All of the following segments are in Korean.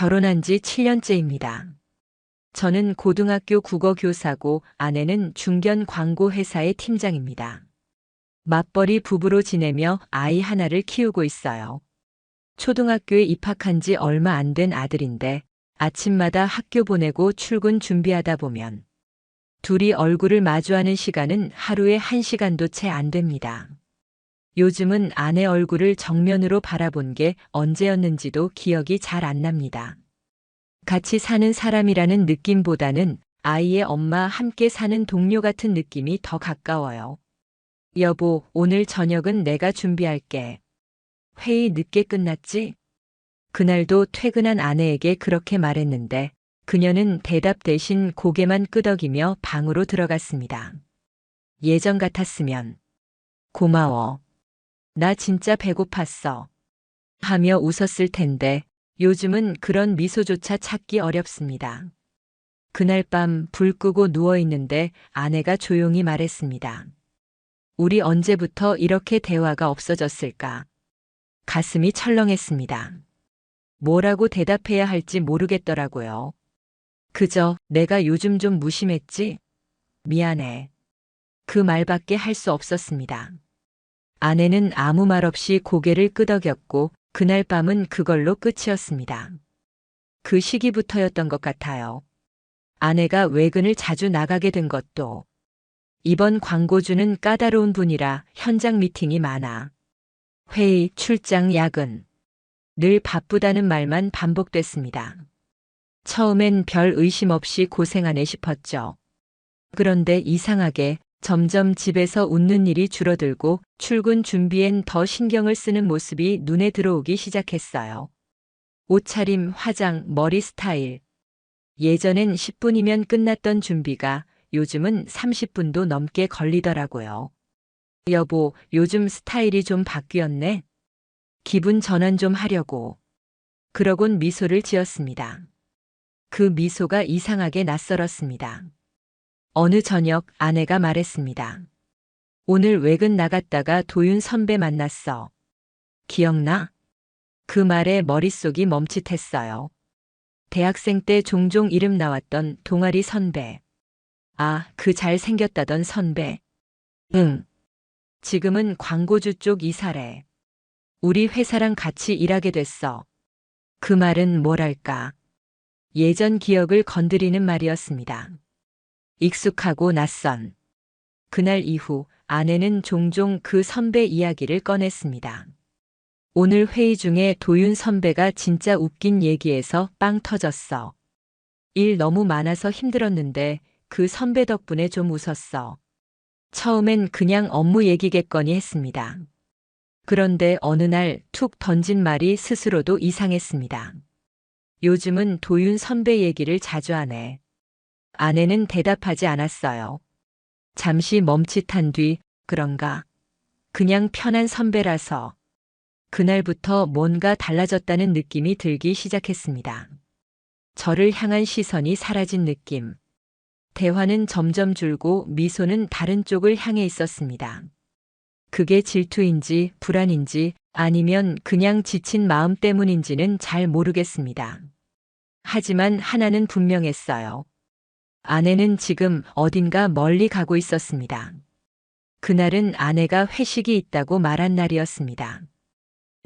결혼한 지 7년째입니다. 저는 고등학교 국어 교사고 아내는 중견 광고 회사의 팀장입니다. 맞벌이 부부로 지내며 아이 하나를 키우고 있어요. 초등학교에 입학한 지 얼마 안 된 아들인데 아침마다 학교 보내고 출근 준비하다 보면 둘이 얼굴을 마주하는 시간은 하루에 1시간도 채 안 됩니다. 요즘은 아내 얼굴을 정면으로 바라본 게 언제였는지도 기억이 잘 안 납니다. 같이 사는 사람이라는 느낌보다는 아이의 엄마 함께 사는 동료 같은 느낌이 더 가까워요. 여보, 오늘 저녁은 내가 준비할게. 회의 늦게 끝났지? 그날도 퇴근한 아내에게 그렇게 말했는데 그녀는 대답 대신 고개만 끄덕이며 방으로 들어갔습니다. 예전 같았으면 고마워. 나 진짜 배고팠어. 하며 웃었을 텐데 요즘은 그런 미소조차 찾기 어렵습니다. 그날 밤 불 끄고 누워 있는데 아내가 조용히 말했습니다. 우리 언제부터 이렇게 대화가 없어졌을까? 가슴이 철렁했습니다. 뭐라고 대답해야 할지 모르겠더라고요. 그저 내가 요즘 좀 무심했지? 미안해. 그 말밖에 할 수 없었습니다. 아내는 아무 말 없이 고개를 끄덕였고 그날 밤은 그걸로 끝이었습니다. 그 시기부터였던 것 같아요. 아내가 외근을 자주 나가게 된 것도 이번 광고주는 까다로운 분이라 현장 미팅이 많아. 회의, 출장, 야근. 늘 바쁘다는 말만 반복됐습니다. 처음엔 별 의심 없이 고생하네 싶었죠. 그런데 이상하게 점점 집에서 웃는 일이 줄어들고 출근 준비엔 더 신경을 쓰는 모습이 눈에 들어오기 시작했어요. 옷차림, 화장, 머리 스타일. 예전엔 10분이면 끝났던 준비가 요즘은 30분도 넘게 걸리더라고요. 여보, 요즘 스타일이 좀 바뀌었네. 기분 전환 좀 하려고. 그러곤 미소를 지었습니다. 그 미소가 이상하게 낯설었습니다. 어느 저녁 아내가 말했습니다. 오늘 외근 나갔다가 도윤 선배 만났어. 기억나? 그 말에 머릿속이 멈칫했어요. 대학생 때 종종 이름 나왔던 동아리 선배. 아, 그 잘생겼다던 선배. 응. 지금은 광고주 쪽 이사래. 우리 회사랑 같이 일하게 됐어. 그 말은 뭐랄까. 예전 기억을 건드리는 말이었습니다. 익숙하고 낯선. 그날 이후 아내는 종종 그 선배 이야기를 꺼냈습니다. 오늘 회의 중에 도윤 선배가 진짜 웃긴 얘기에서 빵 터졌어. 일 너무 많아서 힘들었는데 그 선배 덕분에 좀 웃었어. 처음엔 그냥 업무 얘기겠거니 했습니다. 그런데 어느 날 툭 던진 말이 스스로도 이상했습니다. 요즘은 도윤 선배 얘기를 자주 하네. 아내는 대답하지 않았어요. 잠시 멈칫한 뒤 그런가? 그냥 편한 선배라서. 그날부터 뭔가 달라졌다는 느낌이 들기 시작했습니다. 저를 향한 시선이 사라진 느낌. 대화는 점점 줄고 미소는 다른 쪽을 향해 있었습니다. 그게 질투인지 불안인지 아니면 그냥 지친 마음 때문인지는 잘 모르겠습니다. 하지만 하나는 분명했어요. 아내는 지금 어딘가 멀리 가고 있었습니다. 그날은 아내가 회식이 있다고 말한 날이었습니다.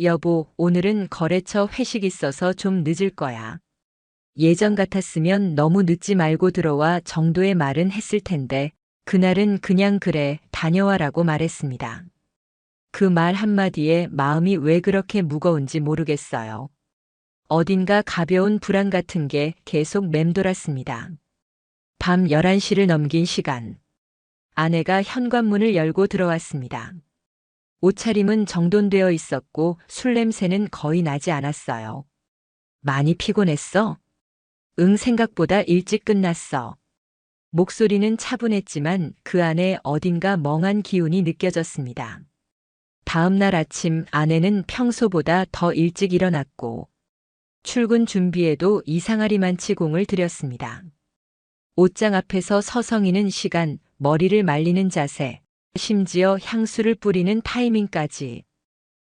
여보, 오늘은 거래처 회식 있어서 좀 늦을 거야. 예전 같았으면 너무 늦지 말고 들어와 정도의 말은 했을 텐데 그날은 그냥 그래, 다녀와라고 말했습니다. 그 말 한마디에 마음이 왜 그렇게 무거운지 모르겠어요. 어딘가 가벼운 불안 같은 게 계속 맴돌았습니다. 밤 11시를 넘긴 시간. 아내가 현관문을 열고 들어왔습니다. 옷차림은 정돈되어 있었고 술 냄새는 거의 나지 않았어요. 많이 피곤했어? 응, 생각보다 일찍 끝났어. 목소리는 차분했지만 그 안에 어딘가 멍한 기운이 느껴졌습니다. 다음 날 아침 아내는 평소보다 더 일찍 일어났고 출근 준비에도 이상하리만치 공을 들였습니다. 옷장 앞에서 서성이는 시간, 머리를 말리는 자세, 심지어 향수를 뿌리는 타이밍까지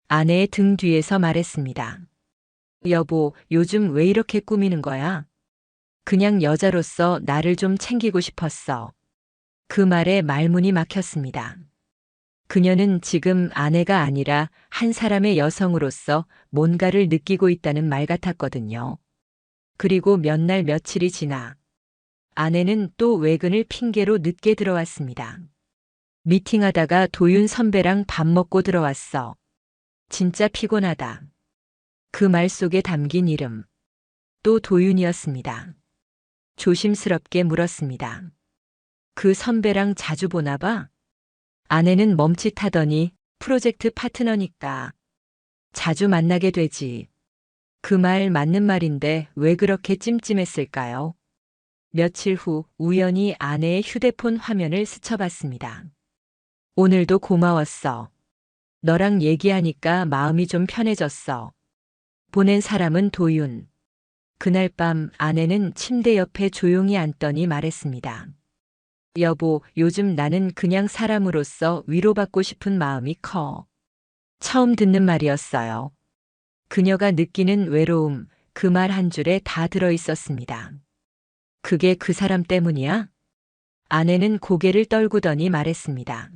아내의 등 뒤에서 말했습니다. 여보, 요즘 왜 이렇게 꾸미는 거야? 그냥 여자로서 나를 좀 챙기고 싶었어. 그 말에 말문이 막혔습니다. 그녀는 지금 아내가 아니라 한 사람의 여성으로서 뭔가를 느끼고 있다는 말 같았거든요. 그리고 몇 날 며칠이 지나 아내는 또 외근을 핑계로 늦게 들어왔습니다. 미팅하다가 도윤 선배랑 밥 먹고 들어왔어. 진짜 피곤하다. 그 말 속에 담긴 이름. 또 도윤이었습니다. 조심스럽게 물었습니다. 그 선배랑 자주 보나 봐? 아내는 멈칫하더니 프로젝트 파트너니까 자주 만나게 되지. 그 말 맞는 말인데 왜 그렇게 찜찜했을까요? 며칠 후 우연히 아내의 휴대폰 화면을 스쳐봤습니다. 오늘도 고마웠어. 너랑 얘기하니까 마음이 좀 편해졌어. 보낸 사람은 도윤. 그날 밤 아내는 침대 옆에 조용히 앉더니 말했습니다. 여보, 요즘 나는 그냥 사람으로서 위로받고 싶은 마음이 커. 처음 듣는 말이었어요. 그녀가 느끼는 외로움, 그 말 한 줄에 다 들어 있었습니다. 그게 그 사람 때문이야? 아내는 고개를 떨구더니 말했습니다.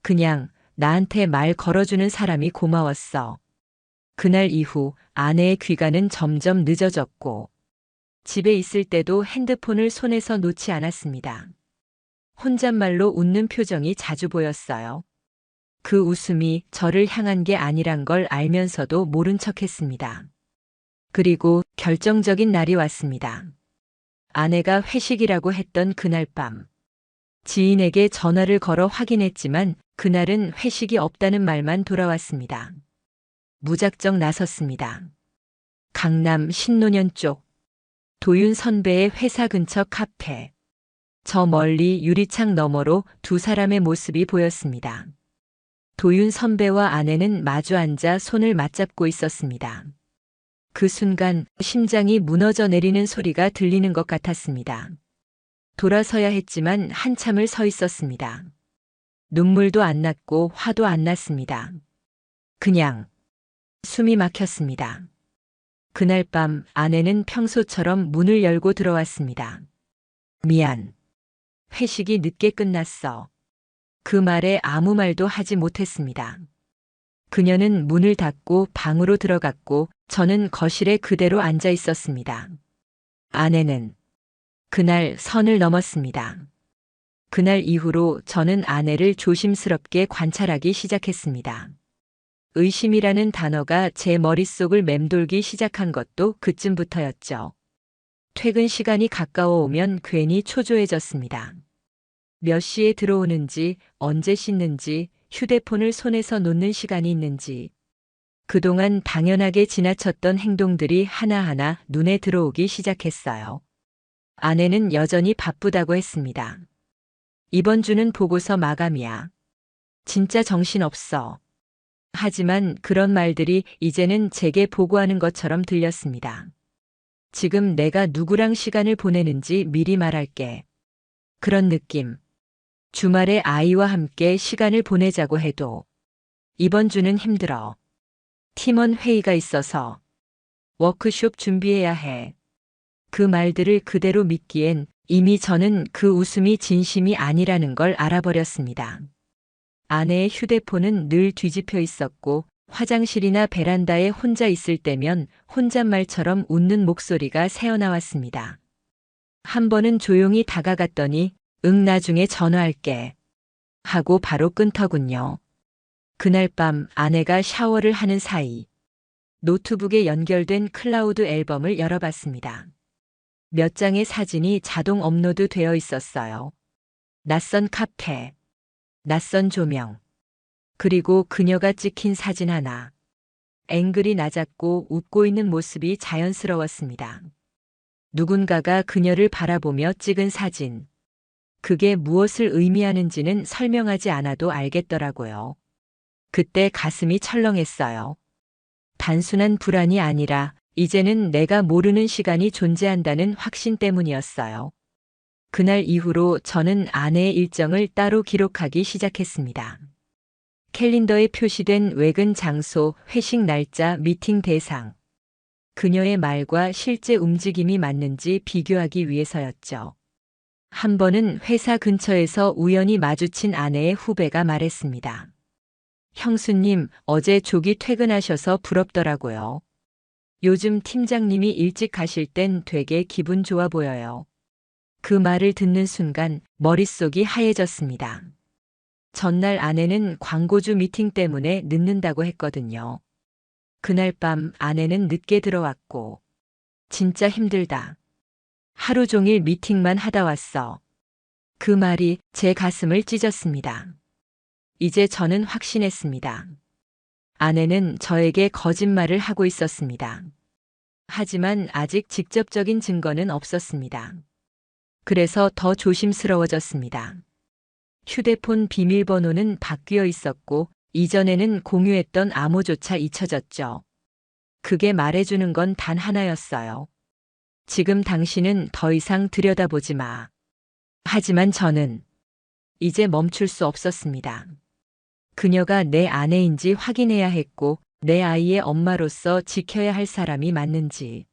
그냥 나한테 말 걸어주는 사람이 고마웠어. 그날 이후 아내의 귀가는 점점 늦어졌고 집에 있을 때도 핸드폰을 손에서 놓지 않았습니다. 혼잣말로 웃는 표정이 자주 보였어요. 그 웃음이 저를 향한 게 아니란 걸 알면서도 모른 척했습니다. 그리고 결정적인 날이 왔습니다. 아내가 회식이라고 했던 그날 밤. 지인에게 전화를 걸어 확인했지만 그날은 회식이 없다는 말만 돌아왔습니다. 무작정 나섰습니다. 강남 신논현 쪽 도윤 선배의 회사 근처 카페. 저 멀리 유리창 너머로 두 사람의 모습이 보였습니다. 도윤 선배와 아내는 마주 앉아 손을 맞잡고 있었습니다. 그 순간 심장이 무너져 내리는 소리가 들리는 것 같았습니다. 돌아서야 했지만 한참을 서 있었습니다. 눈물도 안 났고 화도 안 났습니다. 그냥 숨이 막혔습니다. 그날 밤 아내는 평소처럼 문을 열고 들어왔습니다. 미안. 회식이 늦게 끝났어. 그 말에 아무 말도 하지 못했습니다. 그녀는 문을 닫고 방으로 들어갔고 저는 거실에 그대로 앉아 있었습니다. 아내는 그날 선을 넘었습니다. 그날 이후로 저는 아내를 조심스럽게 관찰하기 시작했습니다. 의심이라는 단어가 제 머릿속을 맴돌기 시작한 것도 그쯤부터였죠. 퇴근 시간이 가까워 오면 괜히 초조해졌습니다. 몇 시에 들어오는지, 언제 씻는지, 휴대폰을 손에서 놓는 시간이 있는지. 그동안 당연하게 지나쳤던 행동들이 하나하나 눈에 들어오기 시작했어요. 아내는 여전히 바쁘다고 했습니다. 이번 주는 보고서 마감이야. 진짜 정신없어. 하지만 그런 말들이 이제는 제게 보고하는 것처럼 들렸습니다. 지금 내가 누구랑 시간을 보내는지 미리 말할게. 그런 느낌. 주말에 아이와 함께 시간을 보내자고 해도 이번 주는 힘들어. 팀원 회의가 있어서 워크숍 준비해야 해. 그 말들을 그대로 믿기엔 이미 저는 그 웃음이 진심이 아니라는 걸 알아버렸습니다. 아내의 휴대폰은 늘 뒤집혀 있었고 화장실이나 베란다에 혼자 있을 때면 혼잣말처럼 웃는 목소리가 새어나왔습니다. 한 번은 조용히 다가갔더니 응, 나중에 전화할게. 하고 바로 끊더군요. 그날 밤 아내가 샤워를 하는 사이 노트북에 연결된 클라우드 앨범을 열어봤습니다. 몇 장의 사진이 자동 업로드 되어 있었어요. 낯선 카페, 낯선 조명, 그리고 그녀가 찍힌 사진 하나. 앵글이 낮았고 웃고 있는 모습이 자연스러웠습니다. 누군가가 그녀를 바라보며 찍은 사진. 그게 무엇을 의미하는지는 설명하지 않아도 알겠더라고요. 그때 가슴이 철렁했어요. 단순한 불안이 아니라 이제는 내가 모르는 시간이 존재한다는 확신 때문이었어요. 그날 이후로 저는 아내의 일정을 따로 기록하기 시작했습니다. 캘린더에 표시된 외근 장소, 회식 날짜, 미팅 대상. 그녀의 말과 실제 움직임이 맞는지 비교하기 위해서였죠. 한 번은 회사 근처에서 우연히 마주친 아내의 후배가 말했습니다. 형수님, 어제 조기 퇴근하셔서 부럽더라고요. 요즘 팀장님이 일찍 가실 땐 되게 기분 좋아 보여요. 그 말을 듣는 순간 머릿속이 하얘졌습니다. 전날 아내는 광고주 미팅 때문에 늦는다고 했거든요. 그날 밤 아내는 늦게 들어왔고, 진짜 힘들다. 하루 종일 미팅만 하다 왔어. 그 말이 제 가슴을 찢었습니다. 이제 저는 확신했습니다. 아내는 저에게 거짓말을 하고 있었습니다. 하지만 아직 직접적인 증거는 없었습니다. 그래서 더 조심스러워졌습니다. 휴대폰 비밀번호는 바뀌어 있었고, 이전에는 공유했던 암호조차 잊혀졌죠. 그게 말해주는 건 단 하나였어요. 지금 당신은 더 이상 들여다보지 마. 하지만 저는 이제 멈출 수 없었습니다. 그녀가 내 아내인지 확인해야 했고, 내 아이의 엄마로서 지켜야 할 사람이 맞는지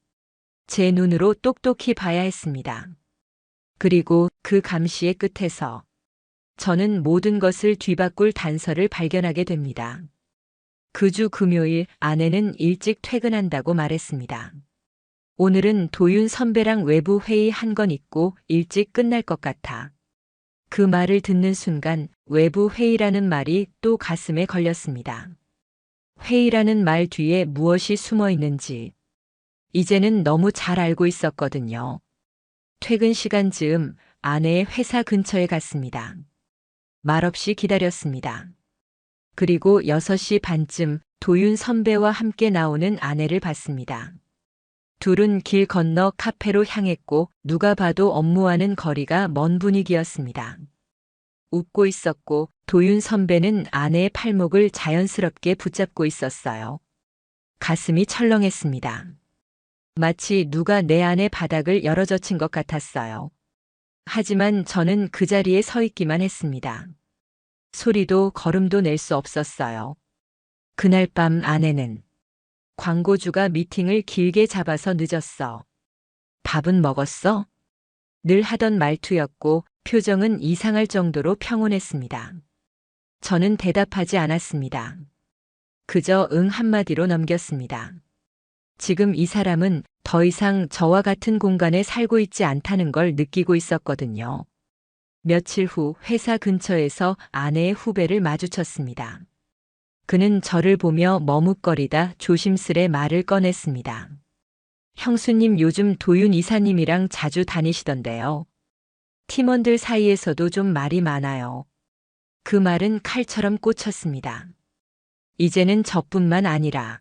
제 눈으로 똑똑히 봐야 했습니다. 그리고 그 감시의 끝에서 저는 모든 것을 뒤바꿀 단서를 발견하게 됩니다. 그 주 금요일 아내는 일찍 퇴근한다고 말했습니다. 오늘은 도윤 선배랑 외부 회의 한 건 있고 일찍 끝날 것 같아. 그 말을 듣는 순간 외부 회의라는 말이 또 가슴에 걸렸습니다. 회의라는 말 뒤에 무엇이 숨어 있는지 이제는 너무 잘 알고 있었거든요. 퇴근 시간 즈음 아내의 회사 근처에 갔습니다. 말없이 기다렸습니다. 그리고 6시 반쯤 도윤 선배와 함께 나오는 아내를 봤습니다. 둘은 길 건너 카페로 향했고 누가 봐도 업무와는 거리가 먼 분위기였습니다. 웃고 있었고 도윤 선배는 아내의 팔목을 자연스럽게 붙잡고 있었어요. 가슴이 철렁했습니다. 마치 누가 내 안의 바닥을 열어젖힌 것 같았어요. 하지만 저는 그 자리에 서 있기만 했습니다. 소리도 걸음도 낼 수 없었어요. 그날 밤 아내는 광고주가 미팅을 길게 잡아서 늦었어. 밥은 먹었어? 늘 하던 말투였고 표정은 이상할 정도로 평온했습니다. 저는 대답하지 않았습니다. 그저 응 한마디로 넘겼습니다. 지금 이 사람은 더 이상 저와 같은 공간에 살고 있지 않다는 걸 느끼고 있었거든요. 며칠 후 회사 근처에서 아내의 후배를 마주쳤습니다. 그는 저를 보며 머뭇거리다 조심스레 말을 꺼냈습니다. 형수님, 요즘 도윤 이사님이랑 자주 다니시던데요. 팀원들 사이에서도 좀 말이 많아요. 그 말은 칼처럼 꽂혔습니다. 이제는 저뿐만 아니라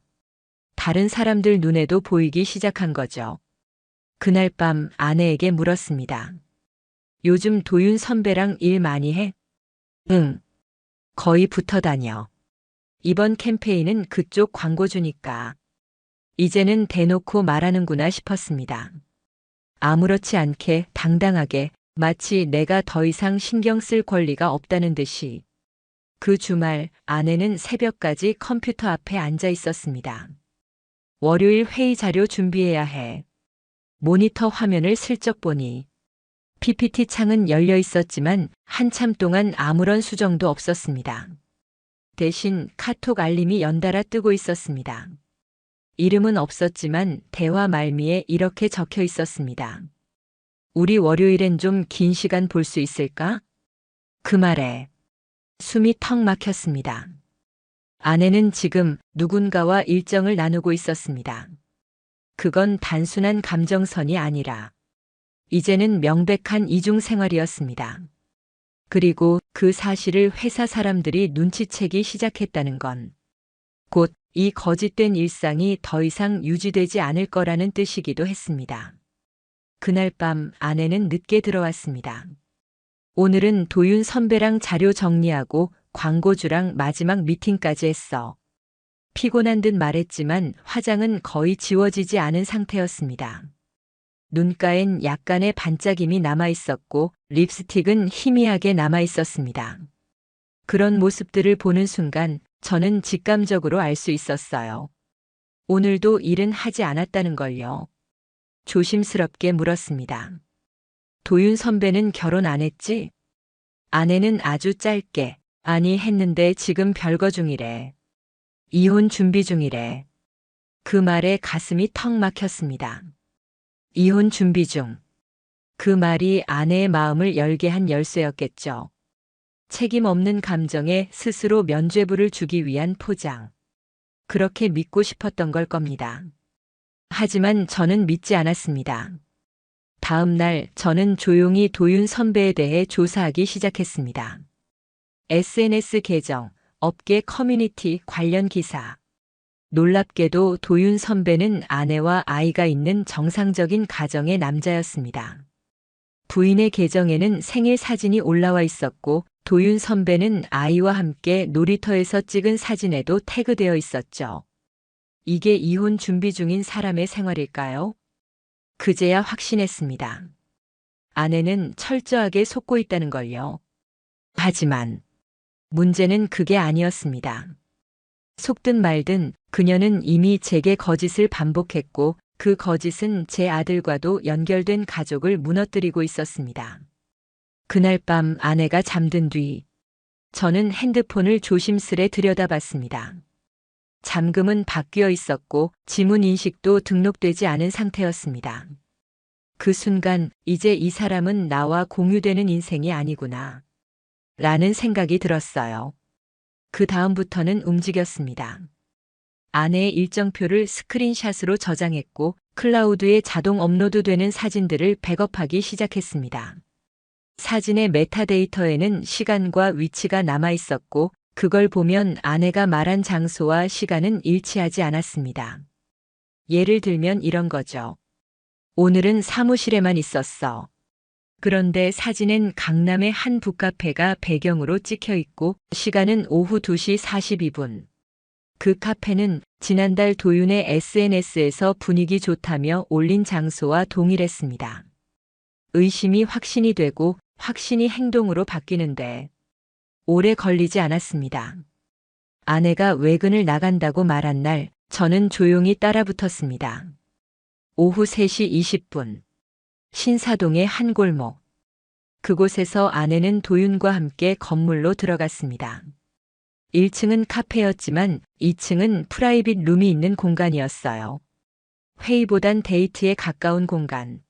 다른 사람들 눈에도 보이기 시작한 거죠. 그날 밤 아내에게 물었습니다. 요즘 도윤 선배랑 일 많이 해? 응. 거의 붙어 다녀. 이번 캠페인은 그쪽 광고주니까. 이제는 대놓고 말하는구나 싶었습니다. 아무렇지 않게 당당하게 마치 내가 더 이상 신경 쓸 권리가 없다는 듯이. 그 주말 아내는 새벽까지 컴퓨터 앞에 앉아 있었습니다. 월요일 회의 자료 준비해야 해. 모니터 화면을 슬쩍 보니 PPT 창은 열려 있었지만 한참 동안 아무런 수정도 없었습니다. 대신 카톡 알림이 연달아 뜨고 있었습니다. 이름은 없었지만 대화 말미에 이렇게 적혀 있었습니다. 우리 월요일엔 좀 긴 시간 볼 수 있을까? 그 말에 숨이 턱 막혔습니다. 아내는 지금 누군가와 일정을 나누고 있었습니다. 그건 단순한 감정선이 아니라 이제는 명백한 이중생활이었습니다. 그리고 그 사실을 회사 사람들이 눈치채기 시작했다는 건 곧 이 거짓된 일상이 더 이상 유지되지 않을 거라는 뜻이기도 했습니다. 그날 밤 아내는 늦게 들어왔습니다. 오늘은 도윤 선배랑 자료 정리하고 광고주랑 마지막 미팅까지 했어. 피곤한 듯 말했지만 화장은 거의 지워지지 않은 상태였습니다. 눈가엔 약간의 반짝임이 남아 있었고 립스틱은 희미하게 남아 있었습니다. 그런 모습들을 보는 순간 저는 직감적으로 알 수 있었어요. 오늘도 일은 하지 않았다는 걸요. 조심스럽게 물었습니다. 도윤 선배는 결혼 안 했지? 아내는 아주 짧게, 아니 했는데 지금 별거 중이래. 이혼 준비 중이래. 그 말에 가슴이 턱 막혔습니다. 이혼 준비 중. 그 말이 아내의 마음을 열게 한 열쇠였겠죠. 책임 없는 감정에 스스로 면죄부를 주기 위한 포장. 그렇게 믿고 싶었던 걸 겁니다. 하지만 저는 믿지 않았습니다. 다음 날 저는 조용히 도윤 선배에 대해 조사하기 시작했습니다. SNS 계정, 업계 커뮤니티 관련 기사. 놀랍게도 도윤 선배는 아내와 아이가 있는 정상적인 가정의 남자였습니다. 부인의 계정에는 생일 사진이 올라와 있었고 도윤 선배는 아이와 함께 놀이터에서 찍은 사진에도 태그되어 있었죠. 이게 이혼 준비 중인 사람의 생활일까요? 그제야 확신했습니다. 아내는 철저하게 속고 있다는 걸요. 하지만 문제는 그게 아니었습니다. 속든 말든 그녀는 이미 제게 거짓을 반복했고 그 거짓은 제 아들과도 연결된 가족을 무너뜨리고 있었습니다. 그날 밤 아내가 잠든 뒤 저는 핸드폰을 조심스레 들여다봤습니다. 잠금은 바뀌어 있었고 지문 인식도 등록되지 않은 상태였습니다. 그 순간 이제 이 사람은 나와 공유되는 인생이 아니구나 라는 생각이 들었어요. 그 다음부터는 움직였습니다. 아내의 일정표를 스크린샷으로 저장했고 클라우드에 자동 업로드되는 사진들을 백업하기 시작했습니다. 사진의 메타데이터에는 시간과 위치가 남아 있었고 그걸 보면 아내가 말한 장소와 시간은 일치하지 않았습니다. 예를 들면 이런 거죠. 오늘은 사무실에만 있었어. 그런데 사진엔 강남의 한 북카페가 배경으로 찍혀 있고 시간은 오후 2시 42분. 그 카페는 지난달 도윤의 SNS에서 분위기 좋다며 올린 장소와 동일했습니다. 의심이 확신이 되고 확신이 행동으로 바뀌는데 오래 걸리지 않았습니다. 아내가 외근을 나간다고 말한 날 저는 조용히 따라붙었습니다. 오후 3시 20분. 신사동의 한 골목. 그곳에서 아내는 도윤과 함께 건물로 들어갔습니다. 1층은 카페였지만 2층은 프라이빗 룸이 있는 공간이었어요. 회의보단 데이트에 가까운 공간.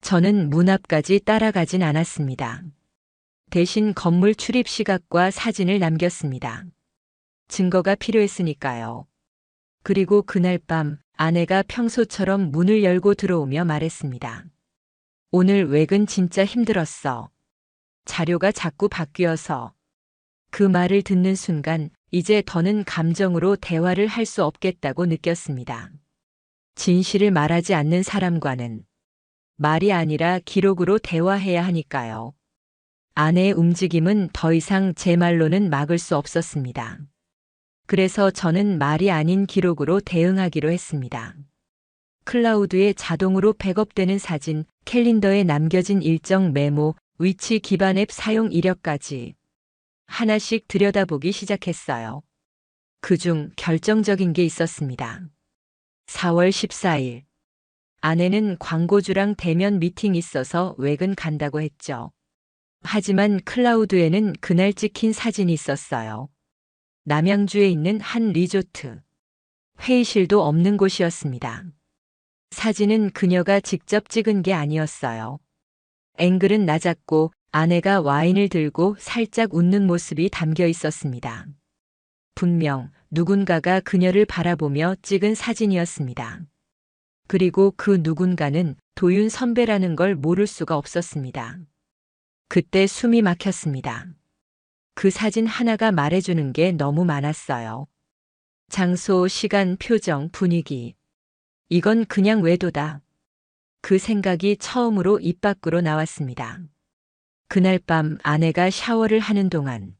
저는 문 앞까지 따라가진 않았습니다. 대신 건물 출입 시각과 사진을 남겼습니다. 증거가 필요했으니까요. 그리고 그날 밤 아내가 평소처럼 문을 열고 들어오며 말했습니다. 오늘 외근 진짜 힘들었어. 자료가 자꾸 바뀌어서. 그 말을 듣는 순간 이제 더는 감정으로 대화를 할 수 없겠다고 느꼈습니다. 진실을 말하지 않는 사람과는 말이 아니라 기록으로 대화해야 하니까요. 아내의 움직임은 더 이상 제 말로는 막을 수 없었습니다. 그래서 저는 말이 아닌 기록으로 대응하기로 했습니다. 클라우드에 자동으로 백업되는 사진, 캘린더에 남겨진 일정 메모, 위치 기반 앱 사용 이력까지 하나씩 들여다보기 시작했어요. 그중 결정적인 게 있었습니다. 4월 14일. 아내는 광고주랑 대면 미팅 있어서 외근 간다고 했죠. 하지만 클라우드에는 그날 찍힌 사진이 있었어요. 남양주에 있는 한 리조트. 회의실도 없는 곳이었습니다. 사진은 그녀가 직접 찍은 게 아니었어요. 앵글은 낮았고 아내가 와인을 들고 살짝 웃는 모습이 담겨 있었습니다. 분명 누군가가 그녀를 바라보며 찍은 사진이었습니다. 그리고 그 누군가는 도윤 선배라는 걸 모를 수가 없었습니다. 그때 숨이 막혔습니다. 그 사진 하나가 말해주는 게 너무 많았어요. 장소, 시간, 표정, 분위기. 이건 그냥 외도다. 그 생각이 처음으로 입 밖으로 나왔습니다. 그날 밤 아내가 샤워를 하는 동안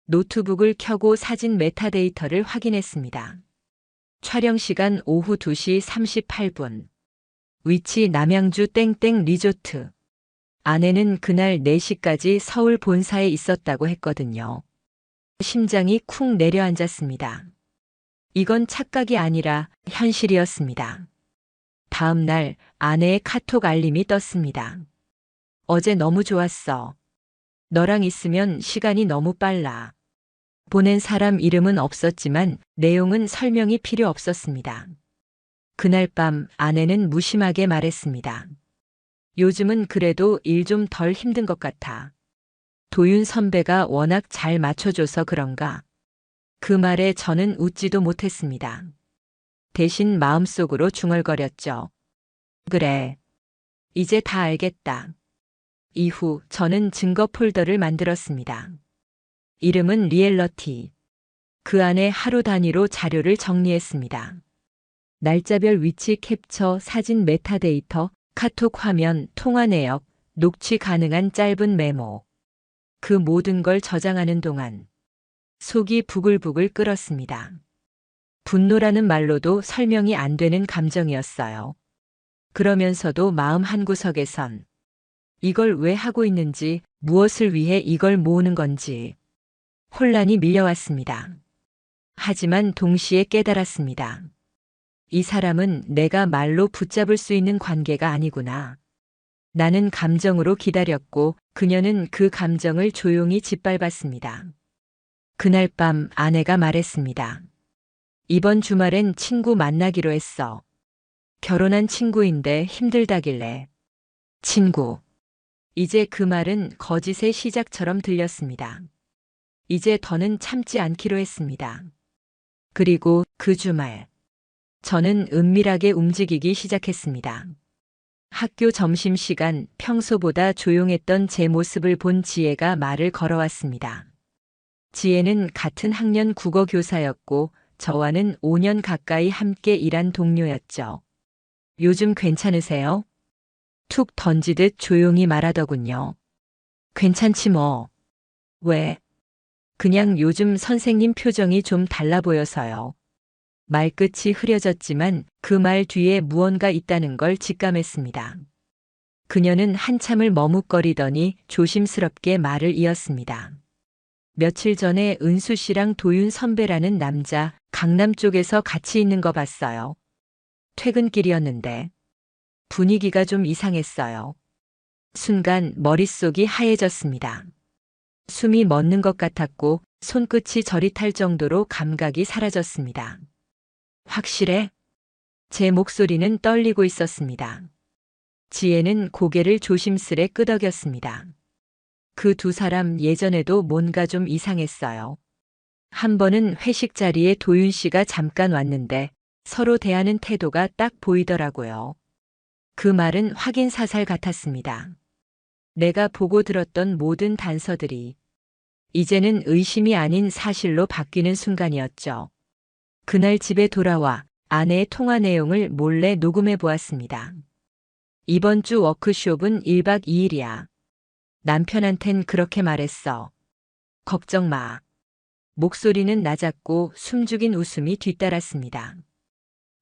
노트북을 켜고 사진 메타데이터를 확인했습니다. 촬영 시간 오후 2시 38분. 위치 남양주 땡땡 리조트. 아내는 그날 4시까지 서울 본사에 있었다고 했거든요. 심장이 쿵 내려앉았습니다. 이건 착각이 아니라 현실이었습니다. 다음 날 아내의 카톡 알림이 떴습니다. 어제 너무 좋았어. 너랑 있으면 시간이 너무 빨라. 보낸 사람 이름은 없었지만 내용은 설명이 필요 없었습니다. 그날 밤 아내는 무심하게 말했습니다. 요즘은 그래도 일 좀 덜 힘든 것 같아. 도윤 선배가 워낙 잘 맞춰줘서 그런가. 그 말에 저는 웃지도 못했습니다. 대신 마음속으로 중얼거렸죠. 그래. 이제 다 알겠다. 이후 저는 증거 폴더를 만들었습니다. 이름은 리엘러티. 그 안에 하루 단위로 자료를 정리했습니다. 날짜별 위치 캡처, 사진 메타데이터, 카톡 화면, 통화 내역, 녹취 가능한 짧은 메모. 그 모든 걸 저장하는 동안 속이 부글부글 끓었습니다. 분노라는 말로도 설명이 안 되는 감정이었어요. 그러면서도 마음 한구석에선 이걸 왜 하고 있는지, 무엇을 위해 이걸 모으는 건지 혼란이 밀려왔습니다. 하지만 동시에 깨달았습니다. 이 사람은 내가 말로 붙잡을 수 있는 관계가 아니구나. 나는 감정으로 기다렸고 그녀는 그 감정을 조용히 짓밟았습니다. 그날 밤 아내가 말했습니다. 이번 주말엔 친구 만나기로 했어. 결혼한 친구인데 힘들다길래. 친구. 이제 그 말은 거짓의 시작처럼 들렸습니다. 이제 더는 참지 않기로 했습니다. 그리고 그 주말, 저는 은밀하게 움직이기 시작했습니다. 학교 점심시간 평소보다 조용했던 제 모습을 본 지혜가 말을 걸어왔습니다. 지혜는 같은 학년 국어 교사였고 저와는 5년 가까이 함께 일한 동료였죠. 요즘 괜찮으세요? 툭 던지듯 조용히 말하더군요. 괜찮지 뭐. 왜? 그냥 요즘 선생님 표정이 좀 달라 보여서요. 말끝이 흐려졌지만 그 말 뒤에 무언가 있다는 걸 직감했습니다. 그녀는 한참을 머뭇거리더니 조심스럽게 말을 이었습니다. 며칠 전에 은수 씨랑 도윤 선배라는 남자 강남 쪽에서 같이 있는 거 봤어요. 퇴근길이었는데 분위기가 좀 이상했어요. 순간 머릿속이 하얘졌습니다. 숨이 멎는 것 같았고 손끝이 저릿할 정도로 감각이 사라졌습니다. 확실해? 제 목소리는 떨리고 있었습니다. 지혜는 고개를 조심스레 끄덕였습니다. 그 두 사람 예전에도 뭔가 좀 이상했어요. 한 번은 회식 자리에 도윤 씨가 잠깐 왔는데 서로 대하는 태도가 딱 보이더라고요. 그 말은 확인 사살 같았습니다. 내가 보고 들었던 모든 단서들이 이제는 의심이 아닌 사실로 바뀌는 순간이었죠. 그날 집에 돌아와 아내의 통화 내용을 몰래 녹음해 보았습니다. 이번 주 워크숍은 1박 2일이야. 남편한텐 그렇게 말했어. 걱정 마. 목소리는 낮았고 숨죽인 웃음이 뒤따랐습니다.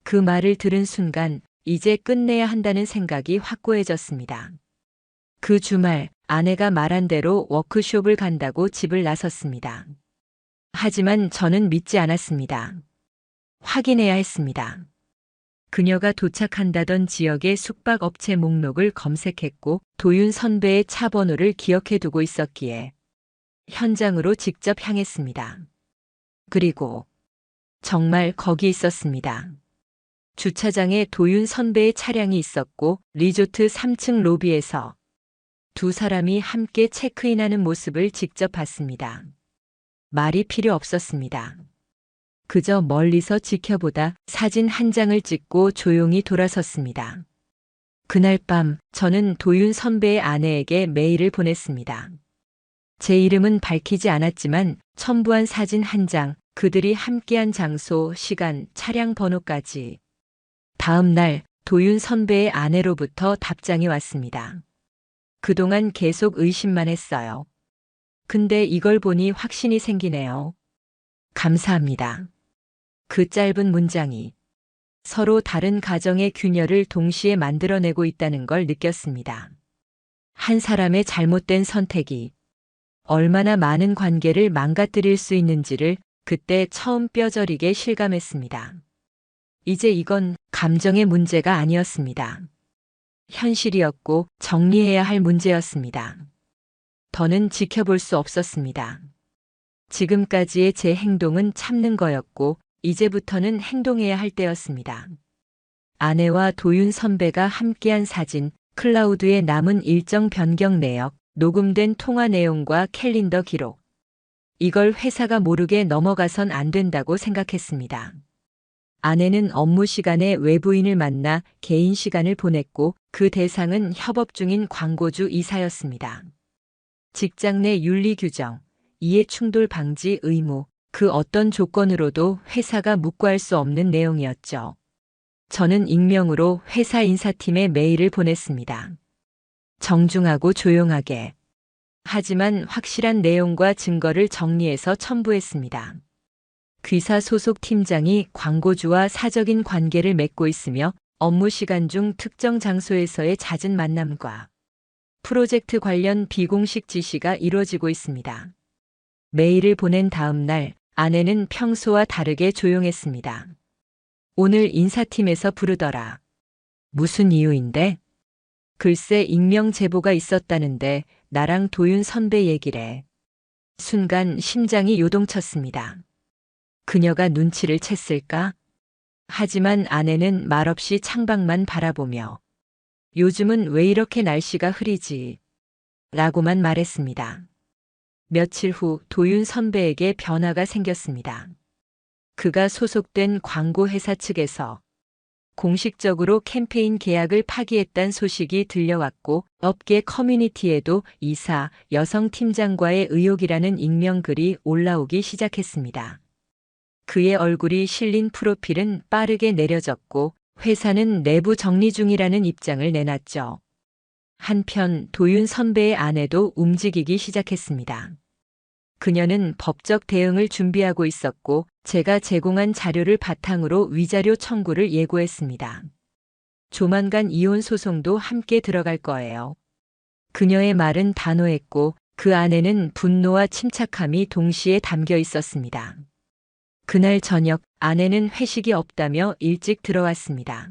그 말을 들은 순간 이제 끝내야 한다는 생각이 확고해졌습니다. 그 주말 아내가 말한 대로 워크숍을 간다고 집을 나섰습니다. 하지만 저는 믿지 않았습니다. 확인해야 했습니다. 그녀가 도착한다던 지역의 숙박업체 목록을 검색했고 도윤 선배의 차 번호를 기억해 두고 있었기에 현장으로 직접 향했습니다. 그리고 정말 거기 있었습니다. 주차장에 도윤 선배의 차량이 있었고 리조트 3층 로비에서 두 사람이 함께 체크인하는 모습을 직접 봤습니다. 말이 필요 없었습니다. 그저 멀리서 지켜보다 사진 한 장을 찍고 조용히 돌아섰습니다. 그날 밤 저는 도윤 선배의 아내에게 메일을 보냈습니다. 제 이름은 밝히지 않았지만 첨부한 사진 한 장, 그들이 함께한 장소, 시간, 차량 번호까지. 다음 날 도윤 선배의 아내로부터 답장이 왔습니다. 그동안 계속 의심만 했어요. 근데 이걸 보니 확신이 생기네요. 감사합니다. 그 짧은 문장이 서로 다른 가정의 균열을 동시에 만들어내고 있다는 걸 느꼈습니다. 한 사람의 잘못된 선택이 얼마나 많은 관계를 망가뜨릴 수 있는지를 그때 처음 뼈저리게 실감했습니다. 이제 이건 감정의 문제가 아니었습니다. 현실이었고 정리해야 할 문제였습니다. 더는 지켜볼 수 없었습니다. 지금까지의 제 행동은 참는 거였고 이제부터는 행동해야 할 때였습니다. 아내와 도윤 선배가 함께한 사진, 클라우드에 남은 일정 변경 내역, 녹음된 통화 내용과 캘린더 기록. 이걸 회사가 모르게 넘어가선 안 된다고 생각했습니다. 아내는 업무 시간에 외부인을 만나 개인 시간을 보냈고 그 대상은 협업 중인 광고주 이사였습니다. 직장 내 윤리 규정, 이해 충돌 방지 의무, 그 어떤 조건으로도 회사가 묵과할 수 없는 내용이었죠. 저는 익명으로 회사 인사팀에 메일을 보냈습니다. 정중하고 조용하게. 하지만 확실한 내용과 증거를 정리해서 첨부했습니다. 귀사 소속 팀장이 광고주와 사적인 관계를 맺고 있으며 업무 시간 중 특정 장소에서의 잦은 만남과 프로젝트 관련 비공식 지시가 이루어지고 있습니다. 메일을 보낸 다음 날 아내는 평소와 다르게 조용했습니다. 오늘 인사팀에서 부르더라. 무슨 이유인데? 글쎄 익명 제보가 있었다는데 나랑 도윤 선배 얘기래. 순간 심장이 요동쳤습니다. 그녀가 눈치를 챘을까? 하지만 아내는 말없이 창밖만 바라보며 요즘은 왜 이렇게 날씨가 흐리지? 라고만 말했습니다. 며칠 후 도윤 선배에게 변화가 생겼습니다. 그가 소속된 광고회사 측에서 공식적으로 캠페인 계약을 파기했다는 소식이 들려왔고 업계 커뮤니티에도 이사, 여성 팀장과의 의혹이라는 익명글이 올라오기 시작했습니다. 그의 얼굴이 실린 프로필은 빠르게 내려졌고 회사는 내부 정리 중이라는 입장을 내놨죠. 한편 도윤 선배의 아내도 움직이기 시작했습니다. 그녀는 법적 대응을 준비하고 있었고 제가 제공한 자료를 바탕으로 위자료 청구를 예고했습니다. 조만간 이혼 소송도 함께 들어갈 거예요. 그녀의 말은 단호했고 그 안에는 분노와 침착함이 동시에 담겨 있었습니다. 그날 저녁 아내는 회식이 없다며 일찍 들어왔습니다.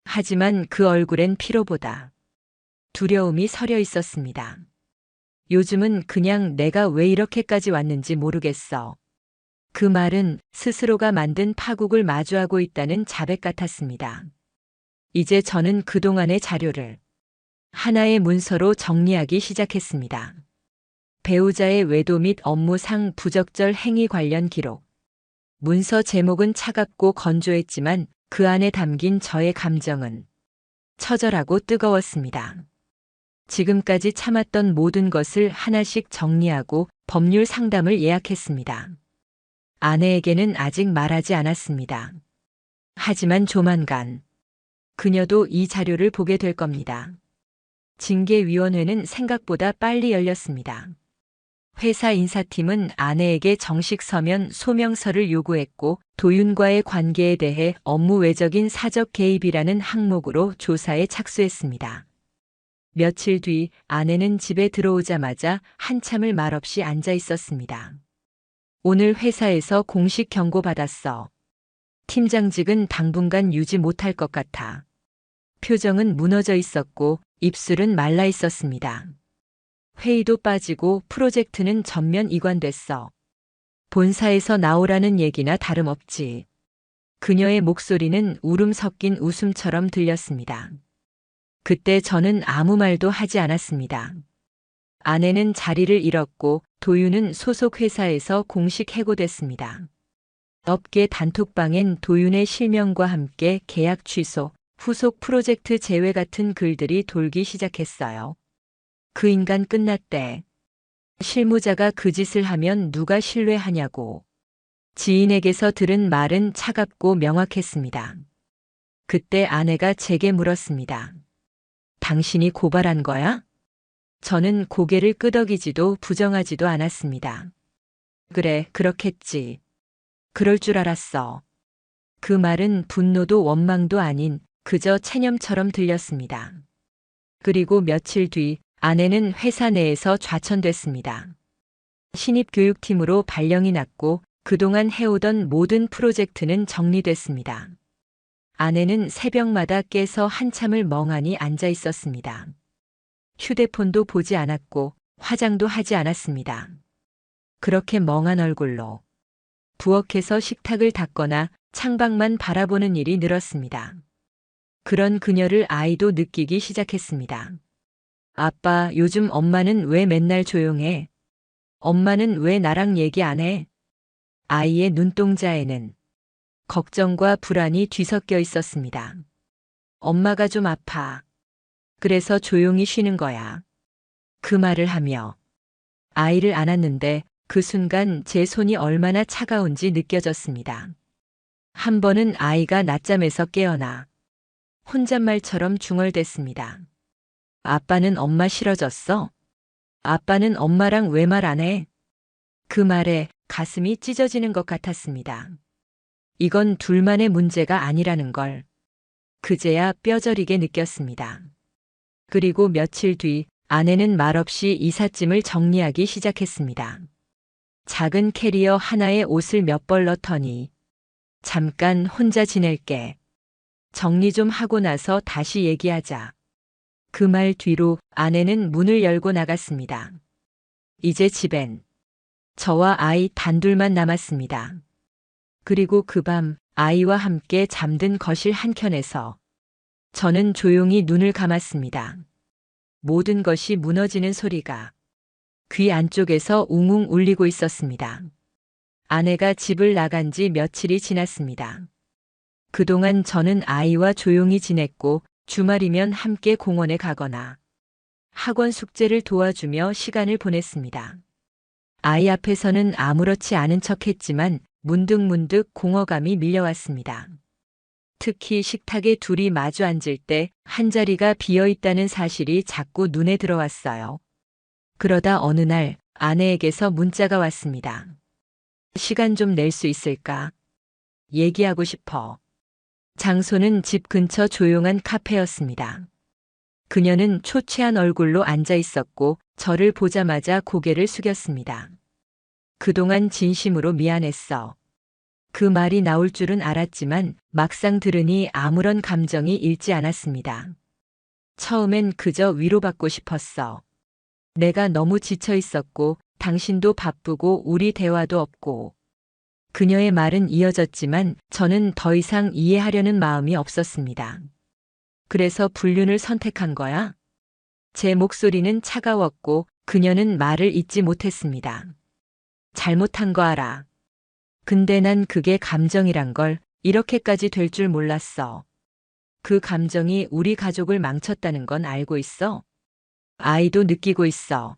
하지만 그 얼굴엔 피로보다 두려움이 서려 있었습니다. 요즘은 그냥 내가 왜 이렇게까지 왔는지 모르겠어. 그 말은 스스로가 만든 파국을 마주하고 있다는 자백 같았습니다. 이제 저는 그동안의 자료를 하나의 문서로 정리하기 시작했습니다. 배우자의 외도 및 업무상 부적절 행위 관련 기록. 문서 제목은 차갑고 건조했지만 그 안에 담긴 저의 감정은 처절하고 뜨거웠습니다. 지금까지 참았던 모든 것을 하나씩 정리하고 법률 상담을 예약했습니다. 아내에게는 아직 말하지 않았습니다. 하지만 조만간 그녀도 이 자료를 보게 될 겁니다. 징계위원회는 생각보다 빨리 열렸습니다. 회사 인사팀은 아내에게 정식 서면 소명서를 요구했고 도윤과의 관계에 대해 업무 외적인 사적 개입이라는 항목으로 조사에 착수했습니다. 며칠 뒤 아내는 집에 들어오자마자 한참을 말없이 앉아 있었습니다. 오늘 회사에서 공식 경고받았어. 팀장직은 당분간 유지 못할 것 같아. 표정은 무너져 있었고 입술은 말라 있었습니다. 회의도 빠지고 프로젝트는 전면 이관됐어. 본사에서 나오라는 얘기나 다름없지. 그녀의 목소리는 울음 섞인 웃음처럼 들렸습니다. 그때 저는 아무 말도 하지 않았습니다. 아내는 자리를 잃었고 도윤은 소속 회사에서 공식 해고됐습니다. 업계 단톡방엔 도윤의 실명과 함께 계약 취소, 후속 프로젝트 제외 같은 글들이 돌기 시작했어요. 그 인간 끝났대. 실무자가 그 짓을 하면 누가 신뢰하냐고. 지인에게서 들은 말은 차갑고 명확했습니다. 그때 아내가 제게 물었습니다. 당신이 고발한 거야? 저는 고개를 끄덕이지도 부정하지도 않았습니다. 그래, 그렇겠지. 그럴 줄 알았어. 그 말은 분노도 원망도 아닌 그저 체념처럼 들렸습니다. 그리고 며칠 뒤 아내는 회사 내에서 좌천됐습니다. 신입 교육팀으로 발령이 났고 그동안 해오던 모든 프로젝트는 정리됐습니다. 아내는 새벽마다 깨서 한참을 멍하니 앉아 있었습니다. 휴대폰도 보지 않았고 화장도 하지 않았습니다. 그렇게 멍한 얼굴로 부엌에서 식탁을 닦거나 창밖만 바라보는 일이 늘었습니다. 그런 그녀를 아이도 느끼기 시작했습니다. 아빠, 요즘 엄마는 왜 맨날 조용해? 엄마는 왜 나랑 얘기 안 해? 아이의 눈동자에는 걱정과 불안이 뒤섞여 있었습니다. 엄마가 좀 아파. 그래서 조용히 쉬는 거야. 그 말을 하며 아이를 안았는데 그 순간 제 손이 얼마나 차가운지 느껴졌습니다. 한 번은 아이가 낮잠에서 깨어나 혼잣말처럼 중얼댔습니다. 아빠는 엄마 싫어졌어? 아빠는 엄마랑 왜 말 안 해? 그 말에 가슴이 찢어지는 것 같았습니다. 이건 둘만의 문제가 아니라는 걸 그제야 뼈저리게 느꼈습니다. 그리고 며칠 뒤 아내는 말없이 이삿짐을 정리하기 시작했습니다. 작은 캐리어 하나에 옷을 몇 벌 넣더니 잠깐 혼자 지낼게. 정리 좀 하고 나서 다시 얘기하자. 그 말 뒤로 아내는 문을 열고 나갔습니다. 이제 집엔 저와 아이 단둘만 남았습니다. 그리고 그 밤 아이와 함께 잠든 거실 한켠에서 저는 조용히 눈을 감았습니다. 모든 것이 무너지는 소리가 귀 안쪽에서 웅웅 울리고 있었습니다. 아내가 집을 나간 지 며칠이 지났습니다. 그동안 저는 아이와 조용히 지냈고 주말이면 함께 공원에 가거나 학원 숙제를 도와주며 시간을 보냈습니다. 아이 앞에서는 아무렇지 않은 척했지만 문득문득 공허감이 밀려왔습니다. 특히 식탁에 둘이 마주 앉을 때 한자리가 비어 있다는 사실이 자꾸 눈에 들어왔어요. 그러다 어느 날 아내에게서 문자가 왔습니다. 시간 좀 낼 수 있을까? 얘기하고 싶어. 장소는 집 근처 조용한 카페였습니다. 그녀는 초췌한 얼굴로 앉아 있었고 저를 보자마자 고개를 숙였습니다. 그동안 진심으로 미안했어. 그 말이 나올 줄은 알았지만 막상 들으니 아무런 감정이 일지 않았습니다. 처음엔 그저 위로받고 싶었어. 내가 너무 지쳐 있었고 당신도 바쁘고 우리 대화도 없고. 그녀의 말은 이어졌지만 저는 더 이상 이해하려는 마음이 없었습니다. 그래서 불륜을 선택한 거야? 제 목소리는 차가웠고 그녀는 말을 잇지 못했습니다. 잘못한 거 알아. 근데 난 그게 감정이란 걸 이렇게까지 될 줄 몰랐어. 그 감정이 우리 가족을 망쳤다는 건 알고 있어? 아이도 느끼고 있어.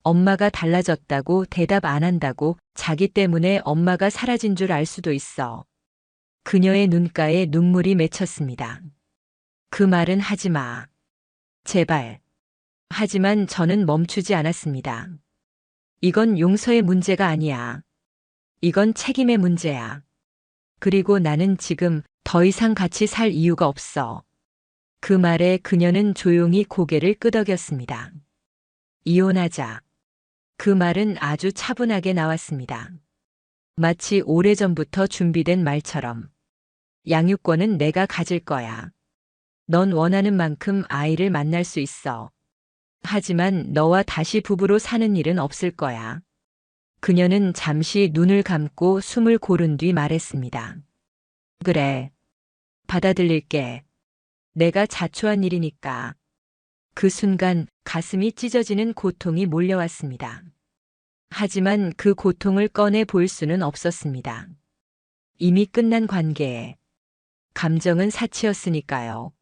엄마가 달라졌다고 대답 안 한다고 자기 때문에 엄마가 사라진 줄 알 수도 있어. 그녀의 눈가에 눈물이 맺혔습니다. 그 말은 하지 마. 제발. 하지만 저는 멈추지 않았습니다. 이건 용서의 문제가 아니야. 이건 책임의 문제야. 그리고 나는 지금 더 이상 같이 살 이유가 없어. 그 말에 그녀는 조용히 고개를 끄덕였습니다. 이혼하자. 그 말은 아주 차분하게 나왔습니다. 마치 오래전부터 준비된 말처럼. 양육권은 내가 가질 거야. 넌 원하는 만큼 아이를 만날 수 있어. 하지만 너와 다시 부부로 사는 일은 없을 거야. 그녀는 잠시 눈을 감고 숨을 고른 뒤 말했습니다. 그래. 받아들일게. 내가 자초한 일이니까. 그 순간 가슴이 찢어지는 고통이 몰려왔습니다. 하지만 그 고통을 꺼내 볼 수는 없었습니다. 이미 끝난 관계에 감정은 사치였으니까요.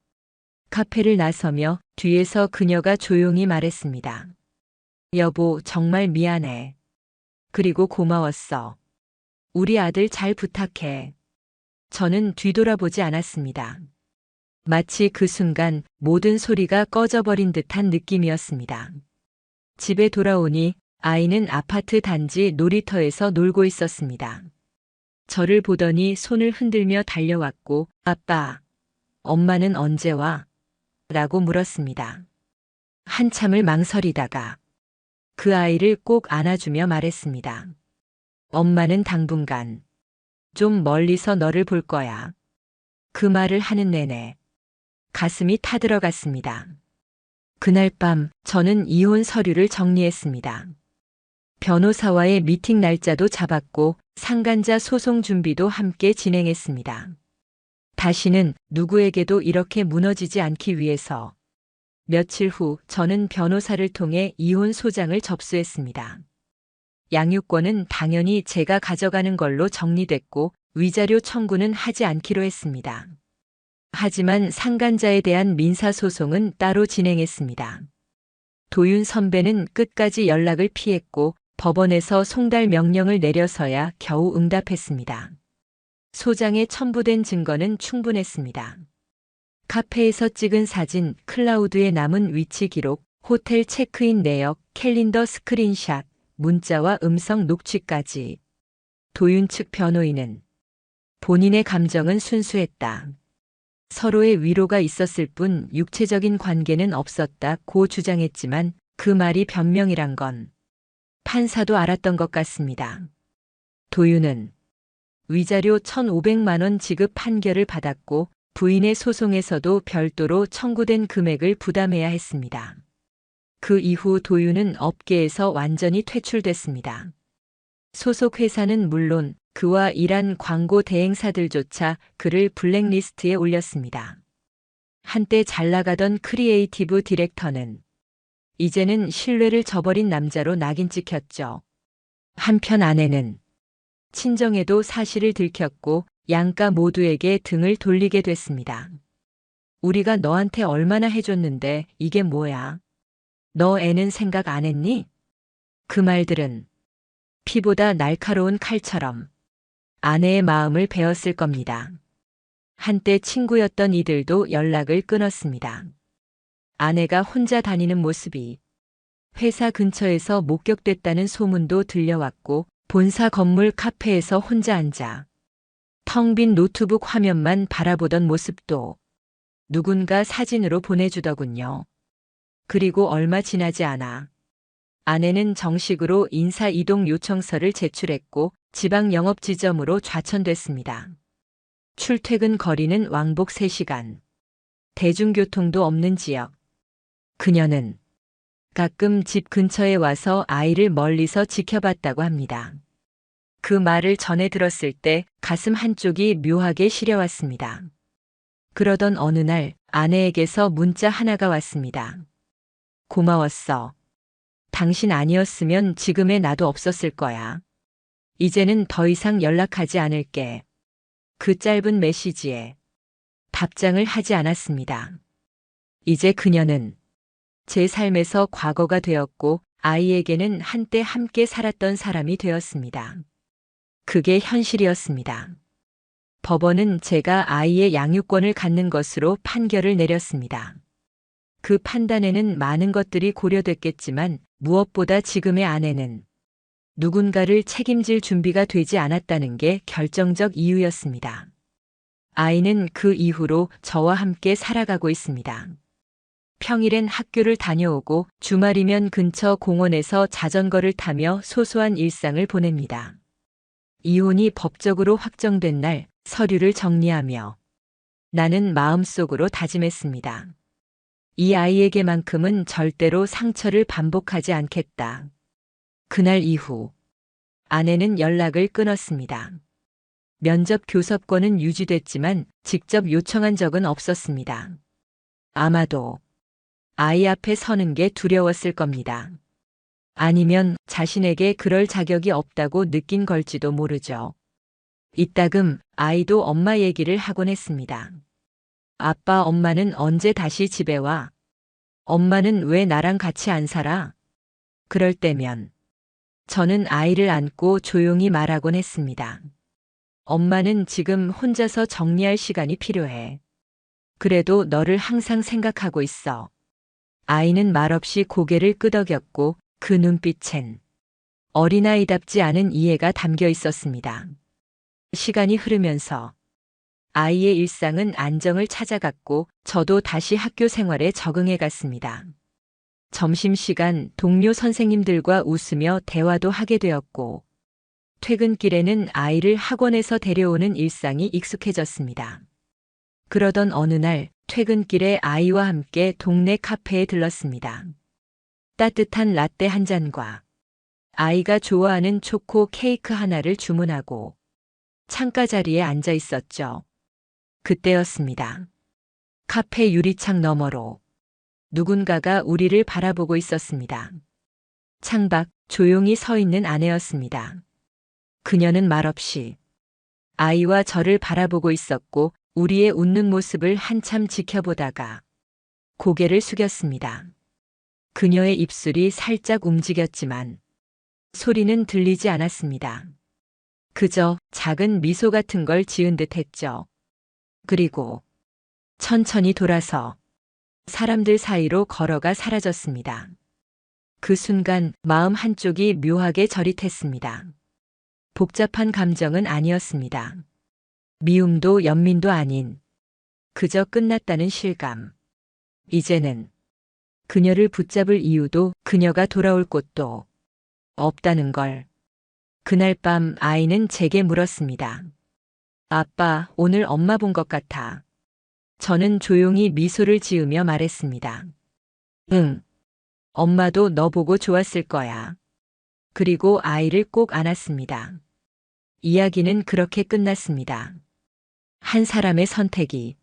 카페를 나서며 뒤에서 그녀가 조용히 말했습니다. 여보, 정말 미안해. 그리고 고마웠어. 우리 아들 잘 부탁해. 저는 뒤돌아보지 않았습니다. 마치 그 순간 모든 소리가 꺼져버린 듯한 느낌이었습니다. 집에 돌아오니 아이는 아파트 단지 놀이터에서 놀고 있었습니다. 저를 보더니 손을 흔들며 달려왔고, 아빠, 엄마는 언제 와? 라고 물었습니다. 한참을 망설이다가 그 아이를 꼭 안아주며 말했습니다. 엄마는 당분간 좀 멀리서 너를 볼 거야. 그 말을 하는 내내 가슴이 타들어갔습니다. 그날 밤 저는 이혼 서류를 정리했습니다. 변호사와의 미팅 날짜도 잡았고 상간자 소송 준비도 함께 진행했습니다. 다시는 누구에게도 이렇게 무너지지 않기 위해서 며칠 후 저는 변호사를 통해 이혼 소장을 접수했습니다. 양육권은 당연히 제가 가져가는 걸로 정리됐고 위자료 청구는 하지 않기로 했습니다. 하지만 상간자에 대한 민사소송은 따로 진행했습니다. 도윤 선배는 끝까지 연락을 피했고 법원에서 송달 명령을 내려서야 겨우 응답했습니다. 소장에 첨부된 증거는 충분했습니다. 카페에서 찍은 사진, 클라우드에 남은 위치 기록, 호텔 체크인 내역, 캘린더 스크린샷, 문자와 음성 녹취까지. 도윤 측 변호인은 본인의 감정은 순수했다. 서로의 위로가 있었을 뿐 육체적인 관계는 없었다고 주장했지만 그 말이 변명이란 건 판사도 알았던 것 같습니다. 도윤은 위자료 1,500만 원 지급 판결을 받았고 부인의 소송에서도 별도로 청구된 금액을 부담해야 했습니다. 그 이후 도윤은 업계에서 완전히 퇴출됐습니다. 소속 회사는 물론 그와 일한 광고 대행사들조차 그를 블랙리스트에 올렸습니다. 한때 잘 나가던 크리에이티브 디렉터는 이제는 신뢰를 저버린 남자로 낙인 찍혔죠. 한편 아내는 친정에도 사실을 들켰고 양가 모두에게 등을 돌리게 됐습니다. 우리가 너한테 얼마나 해줬는데 이게 뭐야? 너 애는 생각 안 했니? 그 말들은 피보다 날카로운 칼처럼 아내의 마음을 베었을 겁니다. 한때 친구였던 이들도 연락을 끊었습니다. 아내가 혼자 다니는 모습이 회사 근처에서 목격됐다는 소문도 들려왔고 본사 건물 카페에서 혼자 앉아 텅 빈 노트북 화면만 바라보던 모습도 누군가 사진으로 보내주더군요. 그리고 얼마 지나지 않아 아내는 정식으로 인사 이동 요청서를 제출했고 지방 영업 지점으로 좌천됐습니다. 출퇴근 거리는 왕복 3시간. 대중교통도 없는 지역. 그녀는 가끔 집 근처에 와서 아이를 멀리서 지켜봤다고 합니다. 그 말을 전해 들었을 때 가슴 한쪽이 묘하게 시려왔습니다. 그러던 어느 날 아내에게서 문자 하나가 왔습니다. 고마웠어. 당신 아니었으면 지금의 나도 없었을 거야. 이제는 더 이상 연락하지 않을게. 그 짧은 메시지에 답장을 하지 않았습니다. 이제 그녀는 제 삶에서 과거가 되었고 아이에게는 한때 함께 살았던 사람이 되었습니다. 그게 현실이었습니다. 법원은 제가 아이의 양육권을 갖는 것으로 판결을 내렸습니다. 그 판단에는 많은 것들이 고려됐겠지만 무엇보다 지금의 아내는 누군가를 책임질 준비가 되지 않았다는 게 결정적 이유였습니다. 아이는 그 이후로 저와 함께 살아가고 있습니다. 평일엔 학교를 다녀오고 주말이면 근처 공원에서 자전거를 타며 소소한 일상을 보냅니다. 이혼이 법적으로 확정된 날 서류를 정리하며 나는 마음속으로 다짐했습니다. 이 아이에게만큼은 절대로 상처를 반복하지 않겠다. 그날 이후 아내는 연락을 끊었습니다. 면접 교섭권은 유지됐지만 직접 요청한 적은 없었습니다. 아마도 아이 앞에 서는 게 두려웠을 겁니다. 아니면 자신에게 그럴 자격이 없다고 느낀 걸지도 모르죠. 이따금 아이도 엄마 얘기를 하곤 했습니다. 아빠, 엄마는 언제 다시 집에 와? 엄마는 왜 나랑 같이 안 살아? 그럴 때면 저는 아이를 안고 조용히 말하곤 했습니다. 엄마는 지금 혼자서 정리할 시간이 필요해. 그래도 너를 항상 생각하고 있어. 아이는 말없이 고개를 끄덕였고 그 눈빛엔 어린아이답지 않은 이해가 담겨 있었습니다. 시간이 흐르면서 아이의 일상은 안정을 찾아갔고 저도 다시 학교 생활에 적응해 갔습니다. 점심시간 동료 선생님들과 웃으며 대화도 하게 되었고 퇴근길에는 아이를 학원에서 데려오는 일상이 익숙해졌습니다. 그러던 어느 날 퇴근길에 아이와 함께 동네 카페에 들렀습니다. 따뜻한 라떼 한 잔과 아이가 좋아하는 초코 케이크 하나를 주문하고 창가 자리에 앉아 있었죠. 그때였습니다. 카페 유리창 너머로 누군가가 우리를 바라보고 있었습니다. 창밖 조용히 서 있는 아내였습니다. 그녀는 말없이 아이와 저를 바라보고 있었고 우리의 웃는 모습을 한참 지켜보다가 고개를 숙였습니다. 그녀의 입술이 살짝 움직였지만 소리는 들리지 않았습니다. 그저 작은 미소 같은 걸 지은 듯 했죠. 그리고 천천히 돌아서 사람들 사이로 걸어가 사라졌습니다. 그 순간 마음 한쪽이 묘하게 저릿했습니다. 복잡한 감정은 아니었습니다. 미움도 연민도 아닌 그저 끝났다는 실감. 이제는 그녀를 붙잡을 이유도 그녀가 돌아올 곳도 없다는 걸. 그날 밤 아이는 제게 물었습니다. 아빠, 오늘 엄마 본 것 같아. 저는 조용히 미소를 지으며 말했습니다. 응. 엄마도 너 보고 좋았을 거야. 그리고 아이를 꼭 안았습니다. 이야기는 그렇게 끝났습니다. 한 사람의 선택이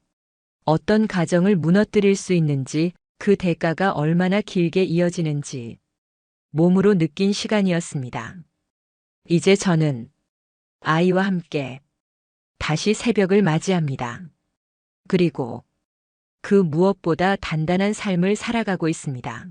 어떤 가정을 무너뜨릴 수 있는지, 그 대가가 얼마나 길게 이어지는지 몸으로 느낀 시간이었습니다. 이제 저는 아이와 함께 다시 새벽을 맞이합니다. 그리고 그 무엇보다 단단한 삶을 살아가고 있습니다.